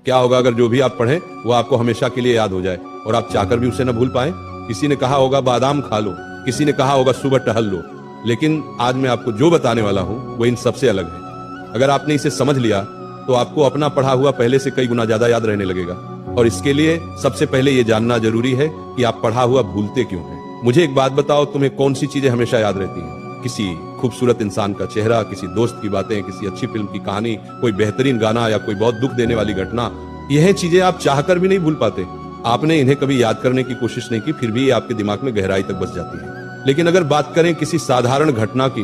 क्या होगा अगर जो भी आप पढ़ें वो आपको हमेशा के लिए याद हो जाए और आप चाहकर भी उसे न भूल पाए? किसी ने कहा होगा बादाम खा लो, किसी ने कहा होगा सुबह टहल लो, लेकिन आज मैं आपको जो बताने वाला हूं वो इन सबसे अलग है। अगर आपने इसे समझ लिया तो आपको अपना पढ़ा हुआ पहले से कई गुना ज्यादा याद रहने लगेगा। और इसके लिए सबसे पहले ये जानना जरूरी है कि आप पढ़ा हुआ भूलते क्यों हैं। मुझे एक बात बताओ, तुम्हें कौन सी चीजें हमेशा याद रहती हैं? किसी खूबसूरत इंसान का चेहरा, किसी दोस्त की बातें, किसी अच्छी फिल्म की कहानी, कोई बेहतरीन गाना या कोई बहुत दुख देने वाली घटना। यह चीजें आप चाहकर भी नहीं भूल पाते। आपने इन्हें कभी याद करने की कोशिश नहीं की, फिर भी ये आपके दिमाग में गहराई तक बस जाती है। लेकिन अगर बात करें किसी साधारण घटना की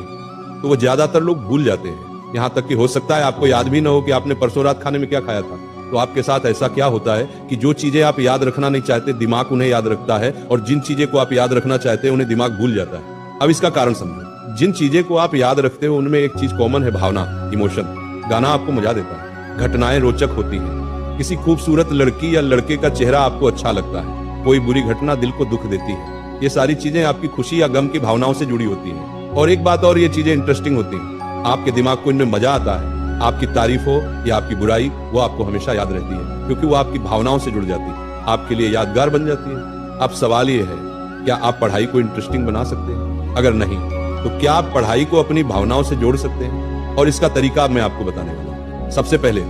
तो वो ज्यादातर लोग भूल जाते हैं। यहाँ तक कि हो सकता है आपको याद भी ना हो कि आपने परसों रात खाने में क्या खाया था। तो आपके साथ ऐसा क्या होता है कि जो चीजें आप याद रखना नहीं चाहते दिमाग उन्हें याद रखता है, और जिन चीजें को आप याद रखना चाहते हैं उन्हें दिमाग भूल जाता है। अब इसका कारण समझो। जिन चीजें को आप याद रखते हो उनमें एक चीज कॉमन है, भावना, इमोशन। गाना आपको मजा देता है, घटनाएं रोचक होती हैं, किसी खूबसूरत लड़की या लड़के का चेहरा आपको अच्छा लगता है, कोई बुरी घटना दिल को दुख देती है। ये सारी चीजें आपकी खुशी या गम की भावनाओं से जुड़ी होती हैं। और एक बात और, ये चीजें इंटरेस्टिंग होती हैं। आपके दिमाग को इनमें मजा आता है। आपकी तारीफ हो या आपकी बुराई, वो आपको हमेशा याद रहती है क्योंकि वो आपकी भावनाओं से जुड़ जाती है, आपके लिए यादगार बन जाती है। अब सवाल ये है, क्या आप पढ़ाई को इंटरेस्टिंग बना सकते हैं? अगर नहीं तो क्या आप पढ़ाई को अपनी भावनाओं से जोड़ सकते हैं? और इसका तरीका मैं आपको बताने वाला हूं। सबसे पहले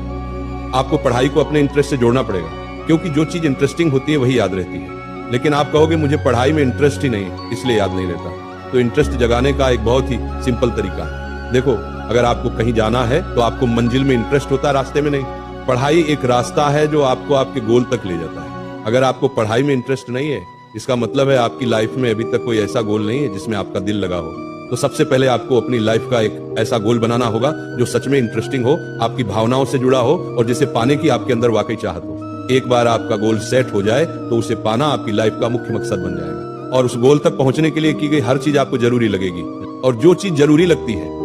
आपको पढ़ाई को अपने इंटरेस्ट से जोड़ना पड़ेगा, क्योंकि जो चीज इंटरेस्टिंग होती है वही याद रहती है। लेकिन आप कहोगे मुझे पढ़ाई में इंटरेस्ट ही नहीं इसलिए याद नहीं रहता। तो इंटरेस्ट जगाने का एक बहुत ही सिंपल तरीका है। देखो, अगर आपको कहीं जाना है तो आपको मंजिल में इंटरेस्ट होता है, रास्ते में नहीं। पढ़ाई एक रास्ता है जो आपको आपके गोल तक ले जाता है। अगर आपको पढ़ाई में इंटरेस्ट नहीं है, इसका मतलब है आपकी लाइफ में अभी तक कोई ऐसा गोल नहीं है जिसमें आपका दिल लगा हो। तो सबसे पहले आपको अपनी लाइफ का एक ऐसा गोल बनाना होगा जो सच में इंटरेस्टिंग हो, आपकी भावनाओं से जुड़ा हो और जिसे पाने की आपके अंदर वाकई चाहत हो। एक बार आपका गोल सेट हो जाए तो उसे पाना आपकी लाइफ का मुख्य मकसद बन जाएगा। और उस गोल तक पहुंचने के लिए की गई हर चीज आपको जरूरी लगेगी, और जो चीज जरूरी लगती है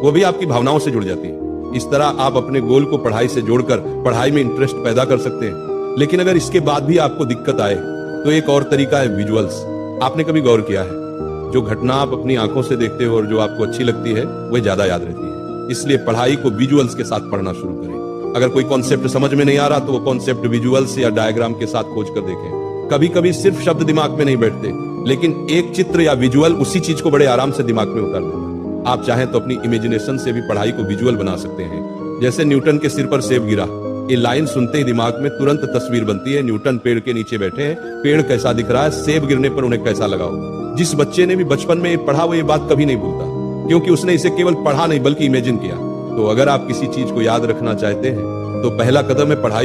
वो भी आपकी भावनाओं से जुड़ जाती है। इस तरह आप अपने गोल को पढ़ाई से जोड़कर पढ़ाई में इंटरेस्ट पैदा कर सकते हैं। लेकिन अगर इसके बाद भी आपको दिक्कत आए तो एक और तरीका है, विजुअल्स। आपने कभी गौर किया है, जो घटना आप अपनी आंखों से देखते हो और जो आपको अच्छी लगती है वह ज्यादा याद रहती है। इसलिए पढ़ाई को विजुअल्स के साथ पढ़ना शुरू करें। अगर कोई कॉन्सेप्ट समझ में नहीं आ रहा तो वो कॉन्सेप्ट विजुअल्स या डायग्राम के साथ खोज कर देखें। कभी कभी सिर्फ शब्द दिमाग में नहीं बैठते, लेकिन एक चित्र या विजुअल उसी चीज को बड़े आराम से दिमाग में उतार देता है। आप चाहें तो अपनी इमेजिनेशन से भी पढ़ाई को विजुअल बना सकते हैं। जैसे न्यूटन के सिर पर सेब गिरा, ये लाइन सुनते ही दिमाग में तुरंत तस्वीर बनती है। न्यूटन पेड़ के नीचे बैठे हैं, पेड़ कैसा दिख रहा है, सेब गिरने पर उन्हें कैसा लगा होगा। जिस बच्चे ने भी बचपन में पढ़ा वो ये बात कभी नहीं भूलता, क्योंकि उसने इसे केवल पढ़ा नहीं बल्कि इमेजिन किया। तो अगर आप किसी चीज को याद रखना चाहते हैं तो पहला कदम है पढ़ाई